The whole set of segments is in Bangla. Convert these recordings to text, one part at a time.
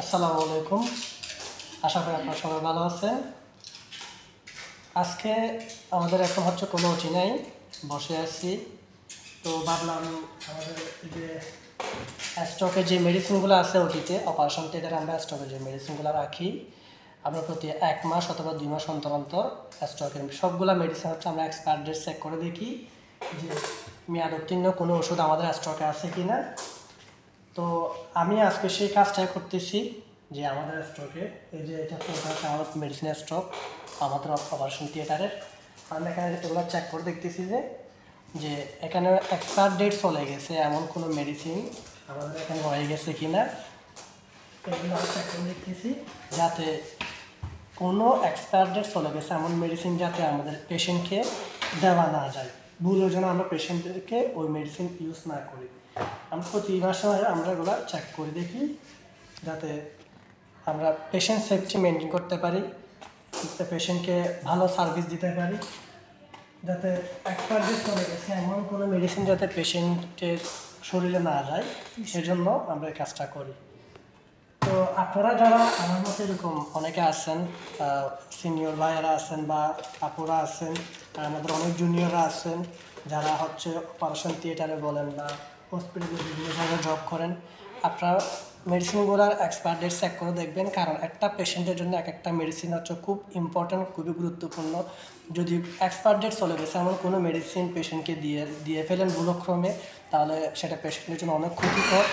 আসসালামু আলাইকুম। আশা করি আপনারা সবাই ভালো আছেন। আজকে আমাদের এখন হচ্ছে কোনো ওটি নাই, বসে আছি। তো ভাবলাম আমাদের যে স্টকে যে মেডিসিনগুলো আছে ওটিতে অপারেশন থিয়েটারে আমরা স্টকে যে মেডিসিনগুলো রাখি, আমরা প্রতি 1 মাস অথবা 2 মাস অন্তর অন্তর স্টকের সবগুলো মেডিসিন হচ্ছে আমরা এক্সপায়ার ডেট চেক করে দেখি যে মেয়াদ উত্তীর্ণ কোনো ওষুধ আমাদের স্টকে আছে কি না। তো আমি আজকে সেই কাজটাই করতেছি যে আমাদের স্টকে এই যে এটা হচ্ছে আমাদের মেডিসিনের স্টক আমাদের অপারেশন থিয়েটারের। আমি এখানে এগুলো চেক করে দেখতেছি যে এখানে এক্সপায়ার ডেট চলে গেছে এমন কোনো মেডিসিন আমাদের এখানে হয়ে গেছে কি না, এগুলো আমি চেক করে দেখতেছি যাতে কোনো এক্সপায়ার ডেট চলে গেছে এমন মেডিসিন যাতে আমাদের পেশেন্টকে দেওয়া না যায়, ভুলের জন্য আমরা পেশেন্টদেরকে ওই মেডিসিন ইউজ না করি। আমরা প্রতি মাসে আমরা এগুলো চেক করে দেখি যাতে আমরা পেশেন্ট সেফটি মেনটেন করতে পারি, পেশেন্টকে ভালো সার্ভিস দিতে পারি, যাতে এক্সপায়ার ডেট চলে গেছে এমন কোনো মেডিসিন যাতে পেশেন্টের শরীরে না যায়, সেজন্য আমরা এই কাজটা করি। তো আপনারা যারা আমার মতো এরকম অনেকে আছেন, সিনিয়র ভাইয়েরা আছেন বা আপুরা আছেন, আর আমাদের অনেক জুনিয়ররা আছেন যারা হচ্ছে অপারেশন থিয়েটারে বলেন বা হসপিটালে বিভিন্ন জায়গায় জব করেন, আপনারা মেডিসিনগুলোর এক্সপায়ার ডেট চেক করে দেখবেন। কারণ একটা পেশেন্টের জন্য এক একটা মেডিসিন হচ্ছে খুব ইম্পর্ট্যান্ট, খুবই গুরুত্বপূর্ণ। যদি এক্সপায়ার ডেট চলে গেছে এমন কোনো মেডিসিন পেশেন্টকে দিয়ে ফেলেন ভুলক্রমে, তাহলে সেটা পেশেন্টের জন্য অনেক ক্ষতিকর,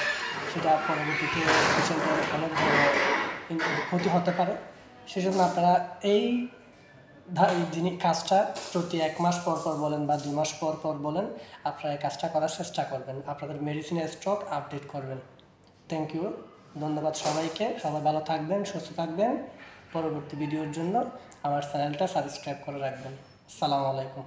সেটা পরবর্তীতে পেশেন্টের অনেক বড় ক্ষতি হতে পারে। সেজন্য আপনারা এই কাজটা প্রতি 1 মাস পর পর বলেন বা 2 মাস পর পর বলেন, আপনারা এই কাজটা করার চেষ্টা করবেন, আপনাদের মেডিসিনের স্টক আপডেট করবেন। থ্যাংক ইউ, ধন্যবাদ সবাইকে। সবাই ভালো থাকবেন, সুস্থ থাকবেন। পরবর্তী ভিডিওর জন্য আমার চ্যানেলটা সাবস্ক্রাইব করে রাখবেন। আসসালামু আলাইকুম।